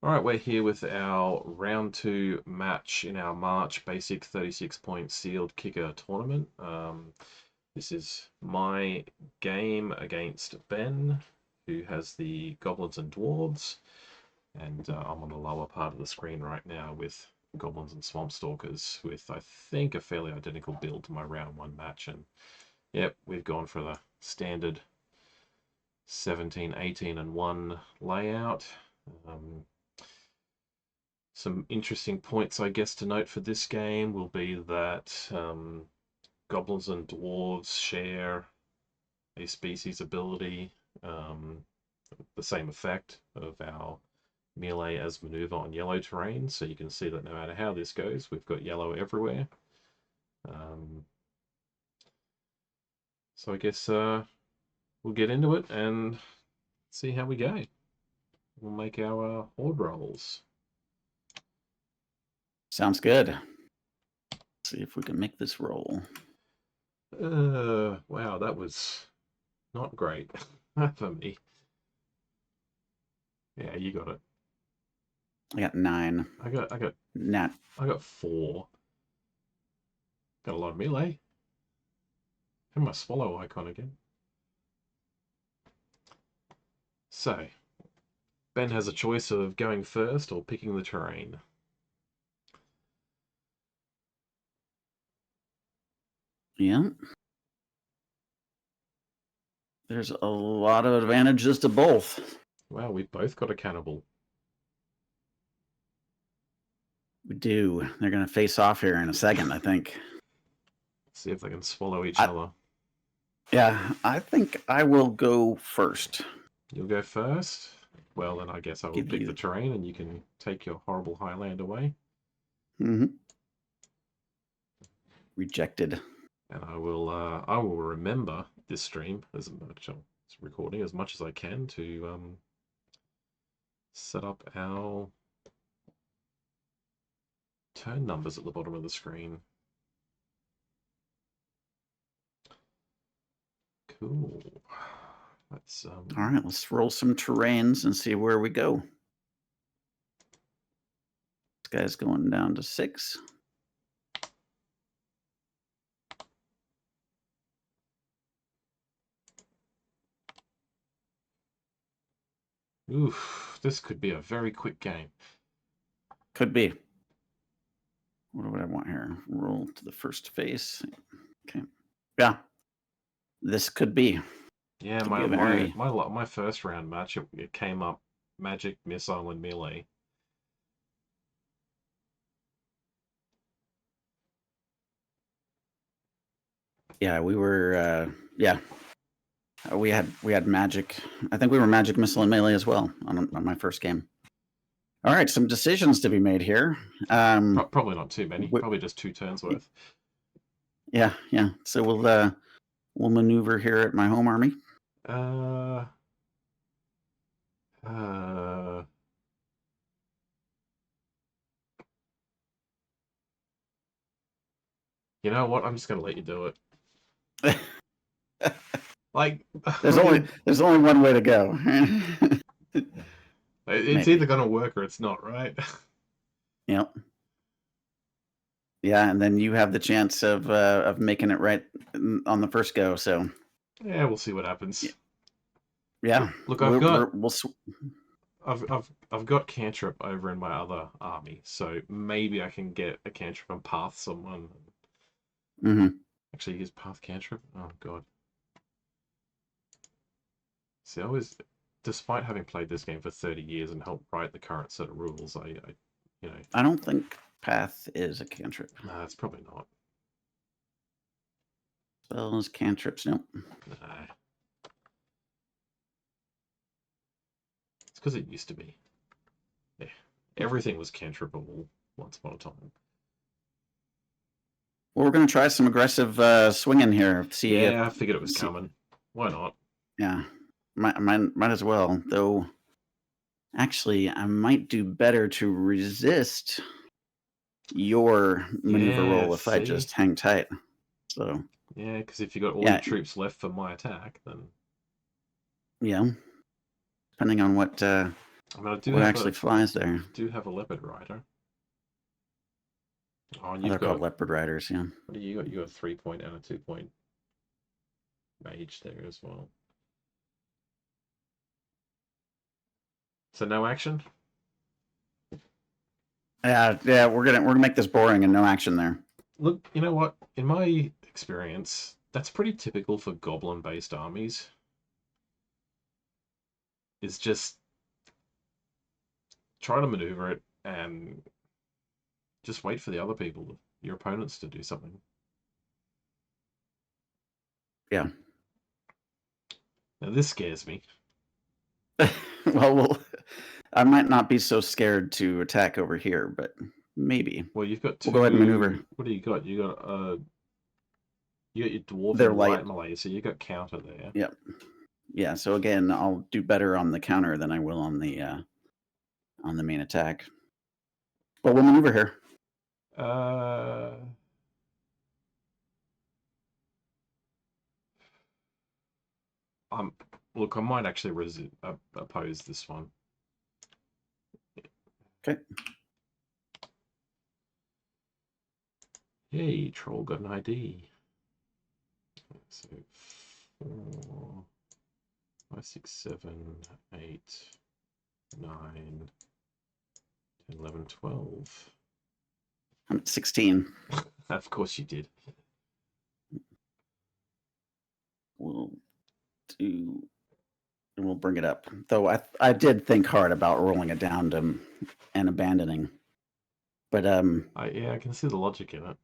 All right, we're here with our round two match in our March basic 36-point sealed kicker tournament. This is my game against Ben, who has the goblins and dwarves, and I'm on the lower part of the screen right now with goblins and swamp stalkers with, I think, a fairly identical build to my round one match. And yep, we've gone for the standard 17, 18, and 1 layout. Some interesting points, I guess, to note for this game will be that goblins and dwarves share a species ability, the same effect of our melee as maneuver on yellow terrain. So you can see that no matter how this goes, we've got yellow everywhere. So I guess we'll get into it and see how we go. We'll make our horde rolls. Sounds good. Let's see if we can make this roll. Wow, that was not great for me. Yeah, you got it. I got 9. I got Nat. I got 4. Got a lot of melee. And my swallow icon again. So, Ben has a choice of going first or picking the terrain. Yeah. There's a lot of advantages to both. Wow, we both got a cannibal. We do. They're going to face off here in a second, I think. See if they can swallow each other. Yeah, I think I will go first. You'll go first? Well, then I guess I will pick the terrain and you can take your horrible highland away. Mm-hmm. Rejected. And I will remember this stream as much as recording as much as I can to set up our turn numbers at the bottom of the screen. Cool. Let's all right, let's roll some terrains and see where we go. This guy's going down to 6. Oof, this could be a very quick game. Could be. What do I want here? Roll to the first face. Okay. Yeah. This could be. Yeah, my first round match, it came up magic, missile, and melee. Yeah, we were. We had magic. I think we were magic, missile, and melee as well on my first game. All right, some decisions to be made here. Probably not too many. Probably just 2 turns worth. Yeah. So we'll maneuver here at my home army. You know what? I'm just gonna let you do it. Like there's only one way to go. It's either gonna work or it's not, right? Yep. Yeah, and then you have the chance of making it right on the first go. So yeah, we'll see what happens. Yeah. Look, I've got cantrip over in my other army, so maybe I can get a cantrip and path someone. Mm-hmm. Actually, use path cantrip. Oh god. See, despite having played this game for 30 years and helped write the current set of rules, I don't think path is a cantrip. Nah, it's probably not. Spells, cantrips, nope. Nah. It's because it used to be. Yeah. Everything was cantripable once upon a time. Well, we're going to try some aggressive swinging here. I figured it was coming. Why not? Yeah. Might as well, though. Actually, I might do better to resist your maneuver roll if I just hang tight. So yeah, because if you got all your troops left for my attack, then yeah, depending on what I mean, I do What have actually flies there? a leopard rider. Oh, and Oh, you've they're called got, leopard riders, yeah. what do you got? You got a 3-point and a 2-point mage there as well. So no action? Yeah, we're gonna make this boring and no action there. Look, you know what? In my experience, that's pretty typical for goblin-based armies. Is just try to maneuver it and just wait for the other people, your opponents, to do something. Yeah. Now this scares me. Well, I might not be so scared to attack over here, but maybe. Well, you've got We'll go ahead and maneuver. What do you got? You got your dwarf They're and light. light Malay, so you got counter there. Yep. Yeah. So again, I'll do better on the counter than I will on the main attack. But we'll maneuver here. Look, I might actually oppose this one. Okay. Yay, troll got an ID. So 4, 5, 6, 7, 8, 9, 10, 11, 12. I'm at 16. Of course you did. We'll bring it up. Though I did think hard about rolling it down to and abandoning. But yeah, I can see the logic in it.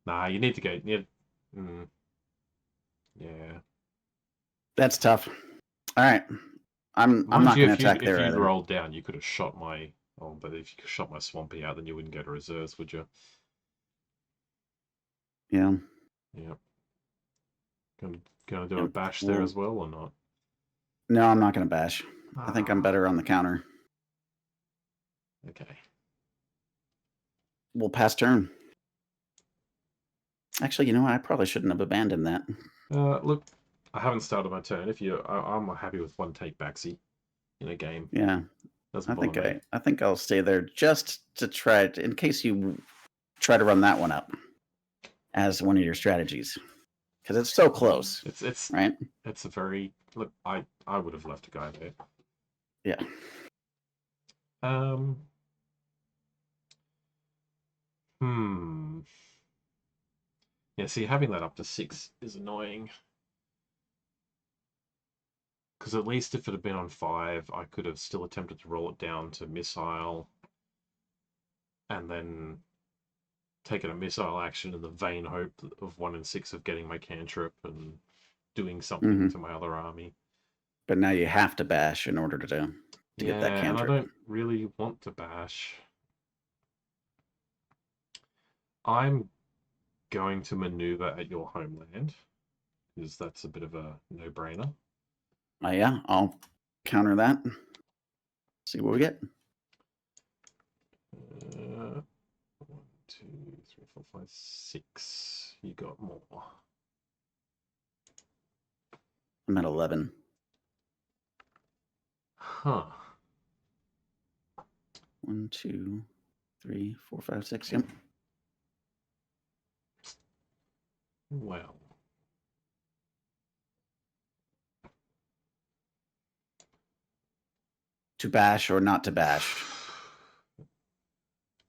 Nah, you need to go. Yeah. That's tough. All right. I'm not going to attack there either. If you either. rolled down, you could have shot my... Oh, but if you shot my Swampy out, then you wouldn't go to reserves, would you? Yeah. Yep. Gonna do a bash there as well, or not? No, I'm not going to bash. I think I'm better on the counter. Okay. We'll pass turn. Actually, you know what? I probably shouldn't have abandoned that. Look, I haven't started my turn. I'm happy with one take backsy in a game. Yeah. Doesn't bother me. I think I'll stay there just to try it in case you try to run that one up as one of your strategies, because it's so close. It's right. It's a very look. I would have left a guy there. Yeah. Yeah, see, having that up to 6 is annoying. Because at least if it had been on 5, I could have still attempted to roll it down to missile. And then taken a missile action in the vain hope of 1 in 6 of getting my cantrip and doing something to my other army. But now you have to bash in order to get that cantrip. And I don't really want to bash. I'm going to maneuver at your homeland, because that's a bit of a no-brainer. Yeah, I'll counter that. See what we get. 1, 2, 3, 4, 5, 6. You got more. I'm at 11. Huh. 1, 2, 3, 4, 5, 6. Yep. Well. To bash or not to bash?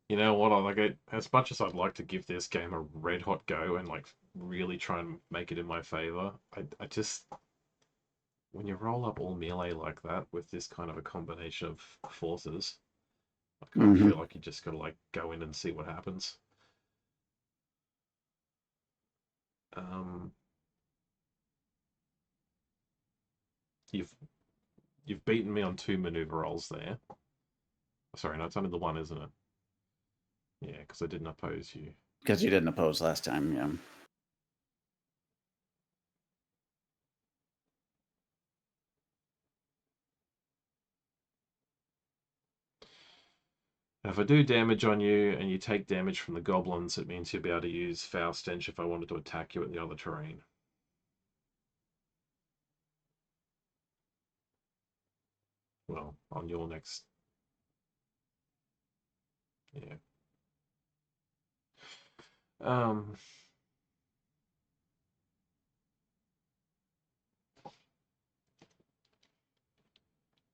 You know what? I like it as much as I'd like to give this game a red hot go and like really try and make it in my favor. I just, when you roll up all melee like that with this kind of a combination of forces, I kind of feel like you just gotta like go in and see what happens. You've beaten me on 2 maneuver rolls there. Sorry, no, it's only the 1, isn't it? Yeah, because I didn't oppose you. Because you didn't oppose last time, yeah. If I do damage on you and you take damage from the goblins, it means you'll be able to use Foul Stench if I wanted to attack you at the other terrain. Well, on your next Yeah. Um,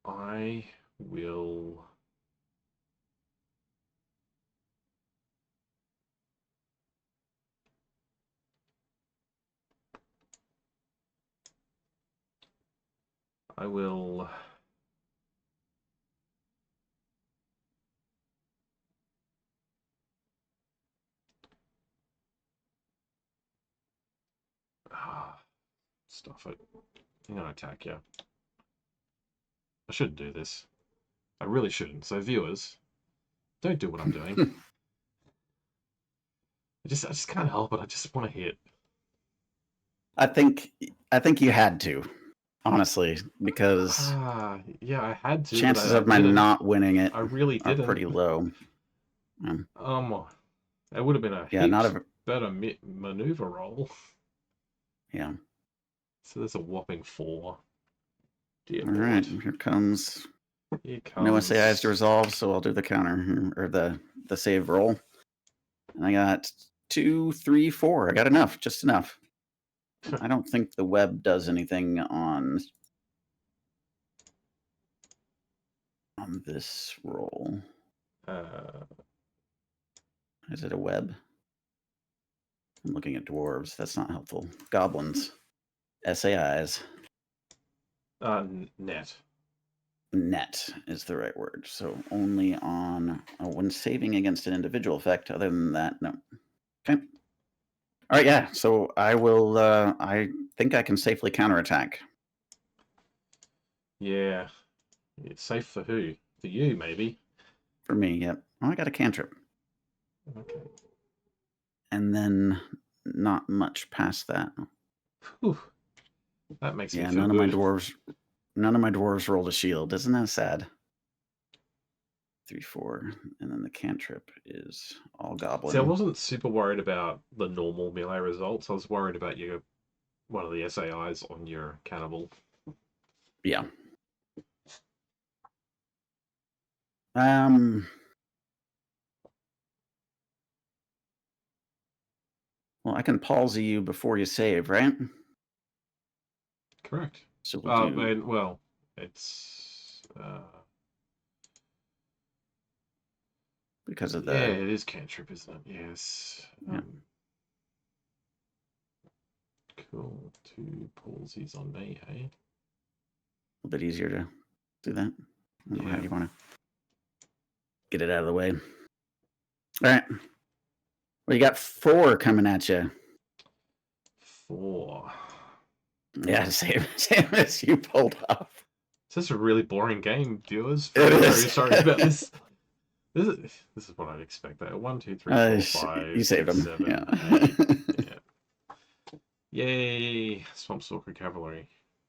I will. I will. Stuff it. I'm gonna attack you. I shouldn't do this. I really shouldn't. So viewers, don't do what I'm doing. I just can't help it. I just want to hit. I think you had to, honestly, because Yeah, I had to, but chances I of my didn't. not winning it I really are didn't. pretty low. It would have been a Yeah, not heaps a better maneuver roll. yeah. So there's a whopping 4. Dear All Lord. right, here comes. Here No comes. SAIs to resolve, so I'll do the counter or the save roll. And I got 2, 3, 4. I got enough, just enough. I don't think the web does anything on this roll. Is it a web? I'm looking at dwarves. That's not helpful. Goblins. SAIs. Net. Net is the right word. So only on when saving against an individual effect. Other than that, no. Okay. All right, yeah. So I will. I think I can safely counterattack. Yeah. It's safe for who? For you, maybe. For me, yep. Oh, I got a cantrip. Okay. And then not much past that. Whew. That makes me feel none good. None of my dwarves rolled a shield. Isn't that sad? 3, 4, and then the cantrip is all goblin. See, I wasn't super worried about the normal melee results. I was worried about one of the SAIs on your cannibal. Yeah. Well, I can palsy you before you save, right? Correct. So we'll do. Well, it's Because of yeah, the. it is cantrip, isn't it? Yes. Yeah. Cool. 2 palsies on me, hey? A little bit easier to do that. I don't know how you want to get it out of the way. All right. Well, you got 4 coming at you. 4. Yeah, same as you pulled off. It's just a really boring game, viewers. It Very is. sorry about this. This is what I'd expect. That 1, 2, 3, 4, 5, you saved 6, them. 7, Yeah. 8. Yeah. Yay! Swamp Stalker Cavalry.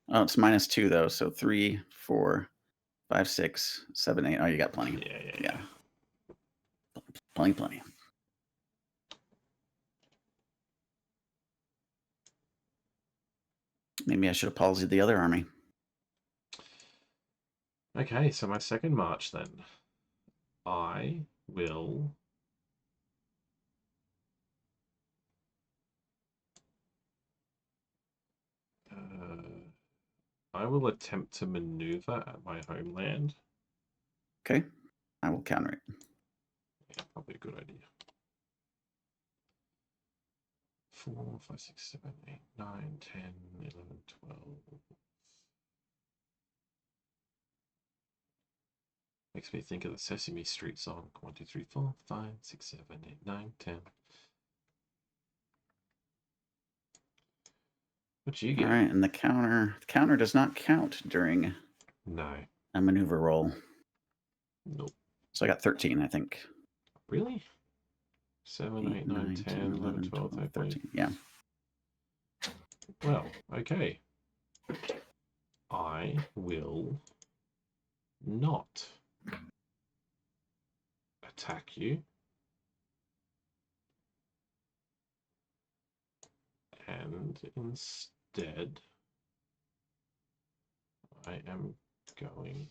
Oh, it's -2 though. So 3, 4, 5, 6, 7, 8. Oh, you got plenty. Yeah. Plenty. Maybe I should have palsied the other army. Okay, so my second march then. I will attempt to maneuver at my homeland. Okay, I will counter it. Yeah, probably a good idea. 4, 5, 6, 7, 8, 9, 10, 11, 12. Makes me think of the Sesame Street song. 1, 2, 3, 4, 5, 6, 7, 8, 9, 10. What you get? All right, and the counter does not count during a maneuver roll. Nope. So I got 13, I think. Really? 7, 8, 9, 10, 11, 12, 13. Yeah. Well, okay. I will not attack you. And instead, I am going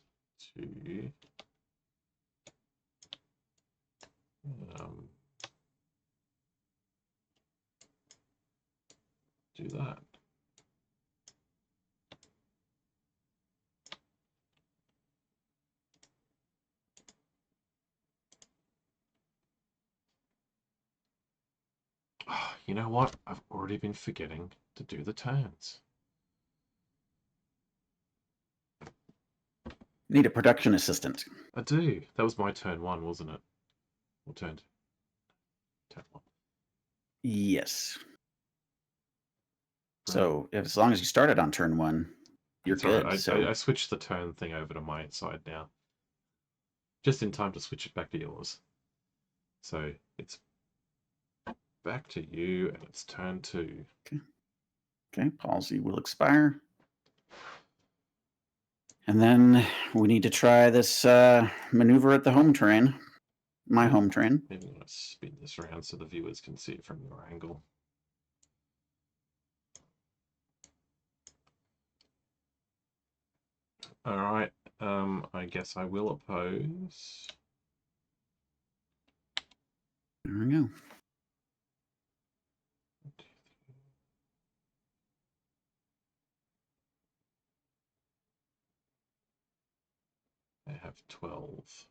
to you know what? I've already been forgetting to do the turns. Need a production assistant. I do. That was my turn 1, wasn't it? Or turn 1. Yes. Right. So as long as you started on turn 1, you're good. Right. I switched the turn thing over to my side now. Just in time to switch it back to yours. So it's back to you, and it's turn 2. Okay, palsy will expire. And then we need to try this maneuver at the home terrain. My home terrain. Maybe I'm going to spin this around so the viewers can see it from your angle. All right. I guess I will oppose. There we go. I have 12.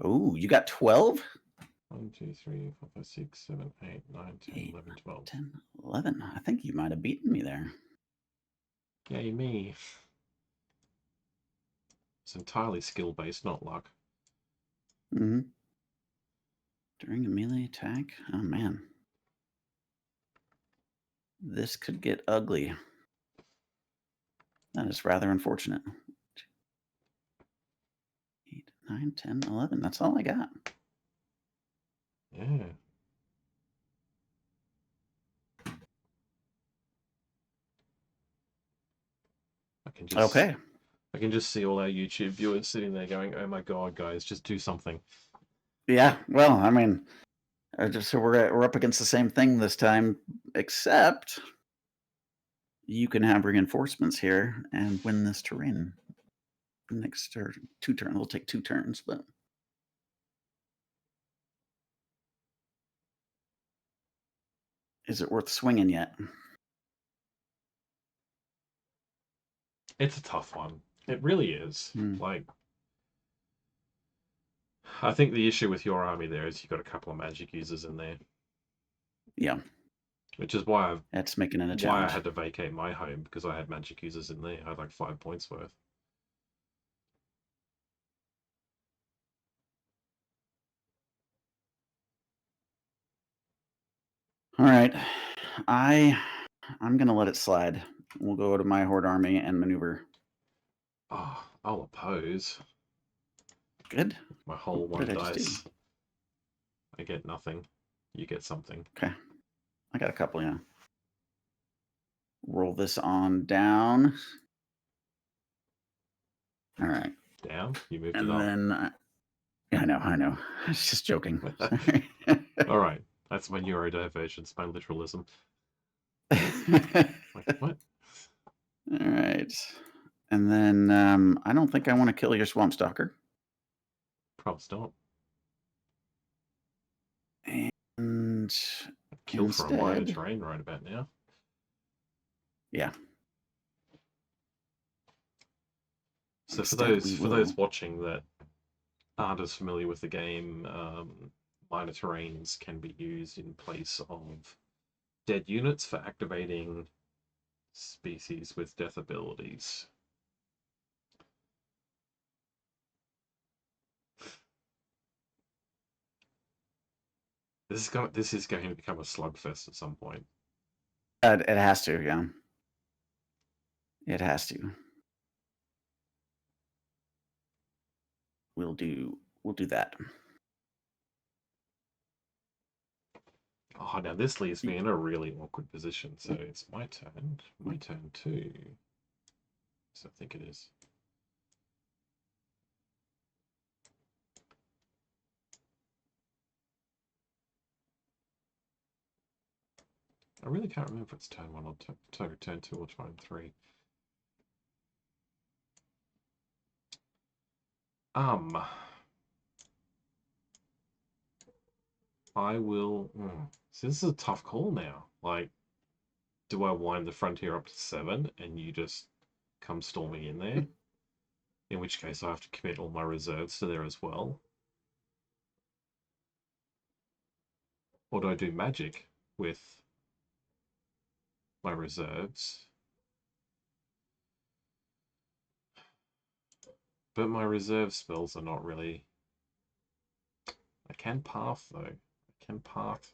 Oh, you got 12? 1, 2, 3, 4, 5, 6, 7, 8, 9, 10, 8, 11, 12. 10, 11. I think you might have beaten me there. Yay, me. It's entirely skill-based, not luck. Mm-hmm. During a melee attack? Oh, man. This could get ugly. That is rather unfortunate. 8, 9, 10, 11. That's all I got. Yeah. Okay. I can just see all our YouTube viewers sitting there going, "Oh my god, guys, just do something." Yeah. Well, I mean, so we're up against the same thing this time, except you can have reinforcements here and win this terrain. Next or 2 turns. We'll take 2 turns, but is it worth swinging yet? It's a tough one. It really is. Like, I think the issue with your army there is you've got a couple of magic users in there. Yeah. Which is why that's making it a why challenge. I had to vacate my home, because I had magic users in there. I had like 5 points worth. All right. I'm gonna let it slide. We'll go to my horde army and maneuver. Oh, I'll oppose. Good. My whole What 1 did I just dice. do? I get nothing. You get something. Okay. I got a couple, yeah. Roll this on down. All right. Down? You moved it And up. then, I know. I was just joking. All right. That's my neurodivergence, my literalism. Like, what? All right. And then I don't think I want to kill your swamp stalker. Props don't. And Kill for a minor terrain right about now. Yeah. So for those watching that aren't as familiar with the game, minor terrains can be used in place of dead units for activating species with death abilities. This is going to become a slugfest at some point. It has to, yeah. It has to. We'll do that. Oh, now this leaves me in a really awkward position. So it's my turn. My turn too. So I think it is. I really can't remember if it's turn 1 or turn 2 or turn 3. I will. So this is a tough call now. Like, do I wind the frontier up to 7 and you just come storming in there? In which case I have to commit all my reserves to there as well. Or do I do magic with my reserves? But my reserve spells are not really... I can path, though. I can path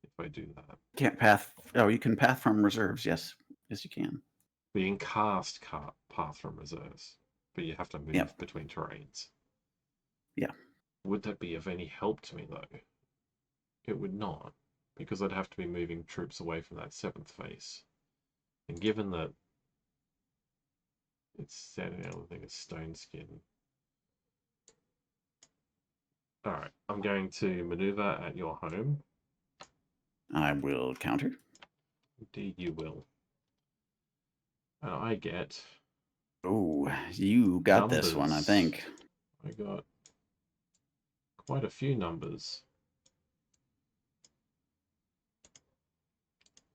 if I do that. Can't path. Oh, you can path from reserves. Yes. Yes, you can. But you can cast path from reserves. But you have to move Yep. between terrains. Yeah. Would that be of any help to me, though? It would not. Because I'd have to be moving troops away from that 7th face. And given that it's standing out, I think it's stone skin. Alright, I'm going to maneuver at your home. I will counter. Indeed you will. And I get... Oh, you got numbers. this one, I think. I got quite a few numbers.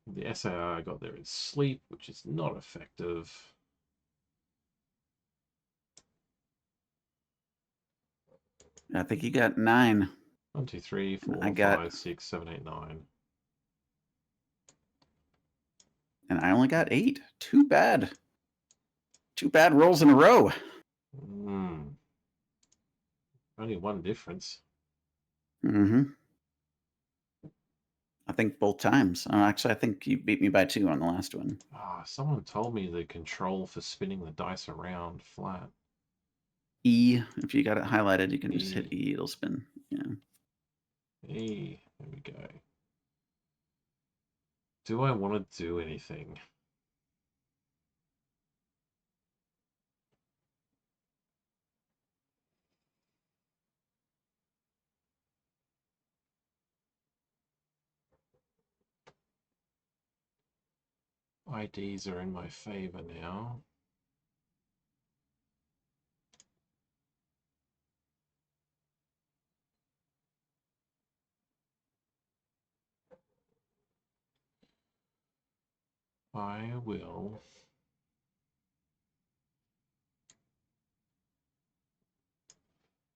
The SAR I got there is sleep, which is not effective. I think you got 9. 1, 2, 3, 4, I got... 5, 6, 7, 8, 9. And I only got 8. Too bad. 2 bad rolls in a row. Only one difference. Mm-hmm. I think both times. Actually, I think you beat me by 2 on the last one. Someone told me the control for spinning the dice around flat. E. If you got it highlighted, you can just hit E. It'll spin. Yeah. E. There we go. Do I want to do anything? IDs are in my favor now. I will...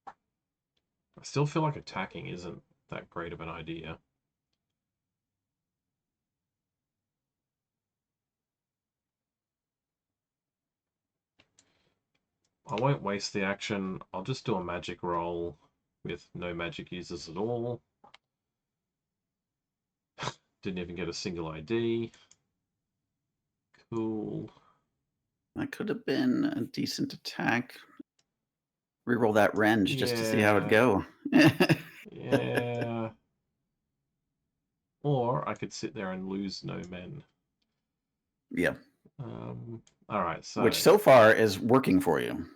I still feel like attacking isn't that great of an idea. I won't waste the action. I'll just do a magic roll with no magic users at all. Didn't even get a single ID. Cool. That could have been a decent attack. Reroll that renge just to see how it'd go. Yeah. Or I could sit there and lose no men. Yeah. All right. So which so far is working for you.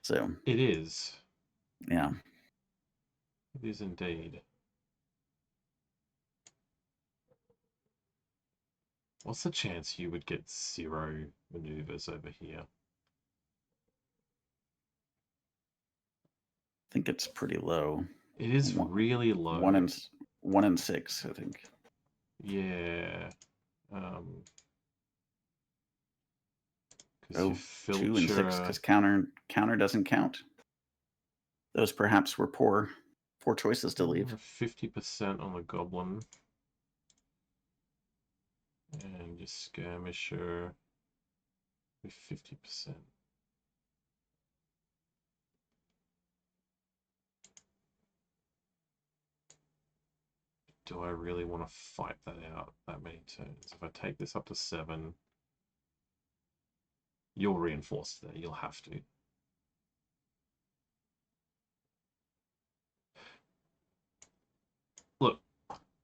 So it is. Yeah. It is indeed. What's the chance you would get 0 maneuvers over here? I think it's pretty low. It is really low. 1 in 6, I think. Yeah. 2 and 6 because counter doesn't count. Those perhaps were poor choices to leave. 50% on the Goblin. And just skirmisher with 50%. Do I really want to fight that out that many turns? If I take this up to 7, you'll reinforce there. You'll have to. Look,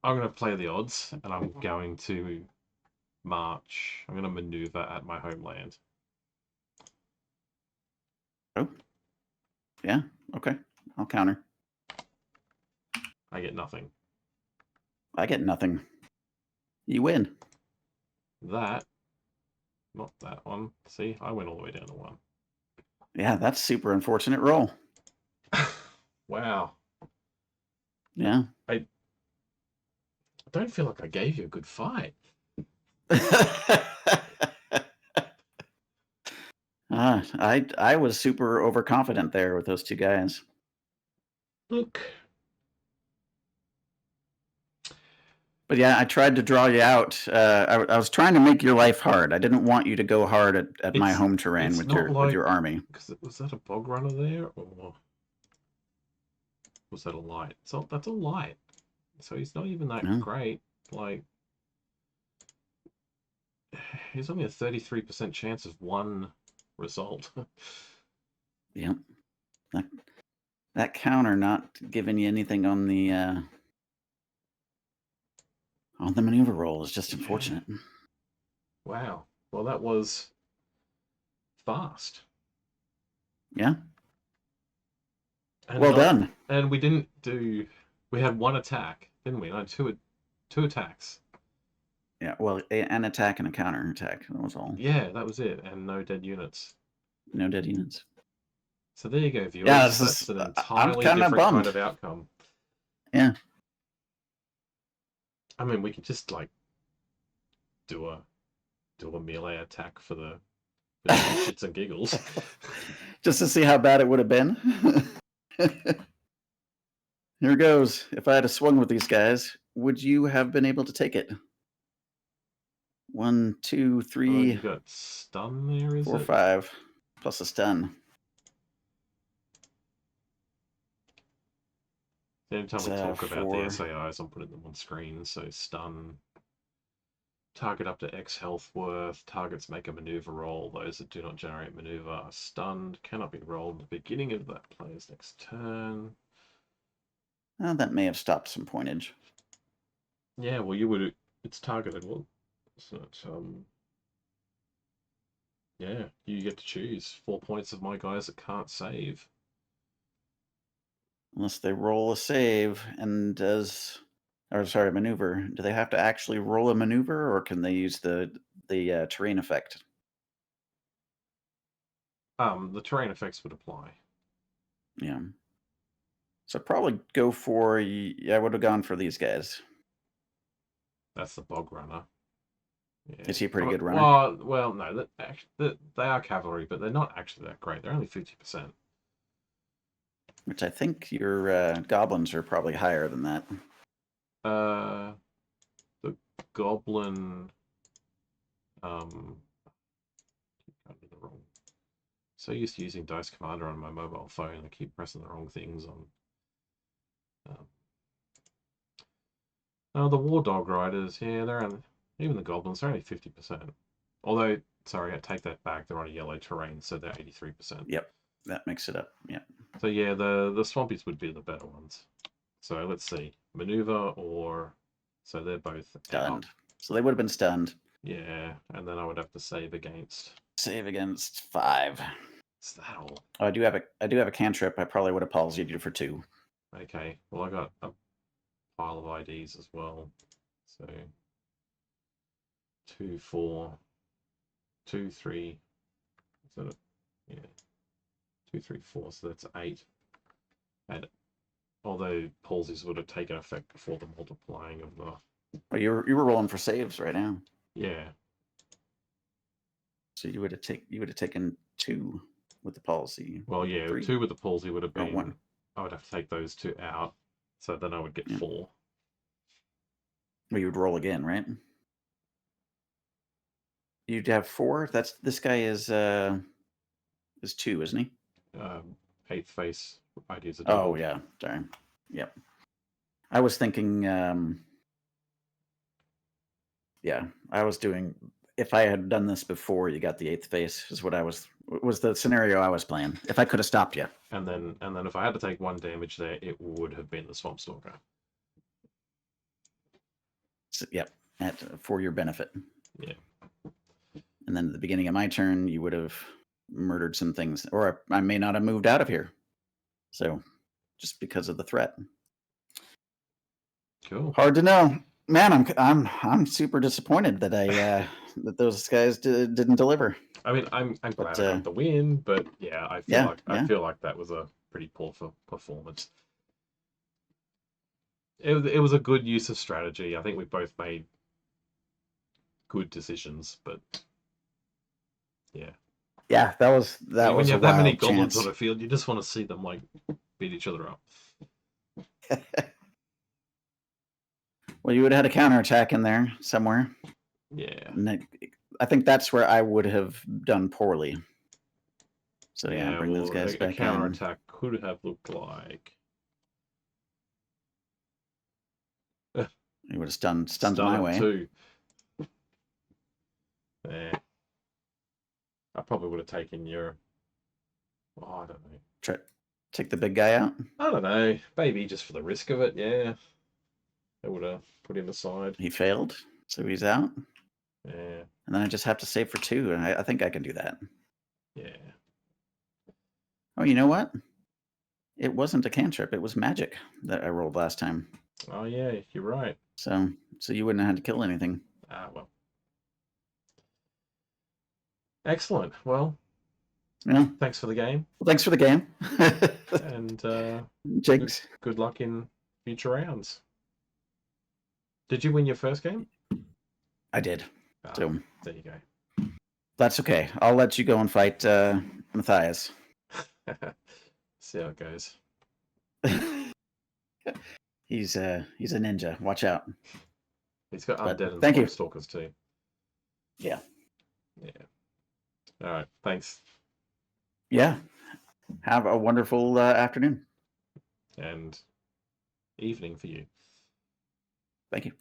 I'm going to play the odds, and I'm going to march. I'm going to maneuver at my homeland. Oh. Yeah, okay. I'll counter. I get nothing. I get nothing. You win. That, not that one. See, I went all the way down to 1. Yeah, that's super unfortunate roll. Wow. Yeah. I don't feel like I gave you a good fight. I was super overconfident there with those 2 guys. Look. But yeah, I tried to draw you out. I was trying to make your life hard. I didn't want you to go hard at my home terrain It's with not with like, your army. because was that a bog runner there, or was that a light? So that's a light. So he's not even that No. great. Like, he's only a 33% chance of one result. Yep. That counter not giving you anything on the maneuver roll is just unfortunate. Wow. Well, that was fast. Yeah. And Well done. And we didn't do. We had one attack, didn't we? No, two attacks. Yeah. Well, an attack and a counter attack. That was all. Yeah, that was it, and no dead units. No dead units. So there you go, viewers. Yeah, That's an I'm entirely kind of different bummed. kind of outcome. Yeah. I mean, we could just like do a melee attack for the shits and giggles. Just to see how bad it would have been. Here goes. If I had swung with these guys, would you have been able to take it? 1, 2, 3. Oh, you got stun there, is 4, it? 5, plus a stun. Anytime we talk about the SAIs, I'm putting them on screen. So stun, target up to X health worth, targets make a maneuver roll. Those that do not generate maneuver are stunned, cannot be rolled at the beginning of that player's next turn. That may have stopped some pointage. Yeah, well, you would. It's targeted. Well, so it's, yeah, you get to choose 4 points of my guys that can't save. Unless they roll a save and maneuver. Do they have to actually roll a maneuver, or can they use the terrain effect? The terrain effects would apply. Yeah. So probably go for. I would have gone for these guys. That's the bog runner. Yeah. Is he a pretty good runner? Well, no. They are cavalry, but they're not actually that great. They're only 50%. Which I think your goblins are probably higher than that. The goblin. So used to using Dice Commander on my mobile phone, I keep pressing the wrong things on. The War Dog Riders, yeah, they're only, even the goblins, they're only 50%. Although, sorry, I take that back. They're on a yellow terrain, so they're 83%. Yep, that makes it up. Yeah. So yeah, the Swampies would be the better ones. So let's see, maneuver or so they're both stunned. Out. So they would have been stunned. Yeah, and then I would have to save against. Save against 5. Is that all? Oh, I do have a cantrip. I probably would have palsied you for 2. Okay, well I got a pile of IDs as well. So 2, 4, 2, 3. Is that it? Yeah. 2, 3, 4. So that's 8. And although palsies would have taken effect before the multiplying of the. Well, you were rolling for saves right now. Yeah. So you would have taken 2 with the palsy. Well, yeah, 3. 2 with the palsy would have been 1. I would have to take those 2 out, so then I would get 4. Well, you would roll again, right? You'd have 4. This guy is 2, isn't he? 8th face ideas are doubled. Oh yeah, sorry. Yep. I was thinking. Yeah, I was doing. If I had done this before you got the 8th face, is what was the scenario I was playing. If I could have stopped you. And then if I had to take 1 damage there, it would have been the Swamp Stalker. So, yep, for your benefit. Yeah. And then at the beginning of my turn, you would have murdered some things, or I may not have moved out of here. So, just because of the threat. Cool. Hard to know, man. I'm super disappointed that I that those guys didn't deliver. I mean, I'm glad I got the win, but yeah, I feel like that was a pretty poor performance. It was a good use of strategy. I think we both made good decisions, but yeah. Yeah, that was when you have that many goblins chance on a field, you just want to see them like beat each other up. Well, you would have had a counterattack in there somewhere. Yeah. And I think that's where I would have done poorly. So yeah, bring those guys a back in. counterattack could have looked like You would have stunned my way. Too. Yeah. I probably would have taken your. Oh, I don't know. Take the big guy out. I don't know. Maybe just for the risk of it. Yeah. I would have put him aside. He failed, so he's out. Yeah. And then I just have to save for 2, and I think I can do that. Yeah. Oh, you know what? It wasn't a cantrip. It was magic that I rolled last time. Oh yeah, you're right. So you wouldn't have had to kill anything. Ah well. Excellent. Well. Yeah. Thanks for the game. Well, thanks for the game. And Jinx. Good luck in future rounds. Did you win your first game? I did. So there you go. That's okay. I'll let you go and fight Matthias. See how it goes. He's a ninja. Watch out. He's got undead and thank you. stalkers too. Yeah. Yeah. All right. Thanks. Yeah. Have a wonderful afternoon. And evening for you. Thank you.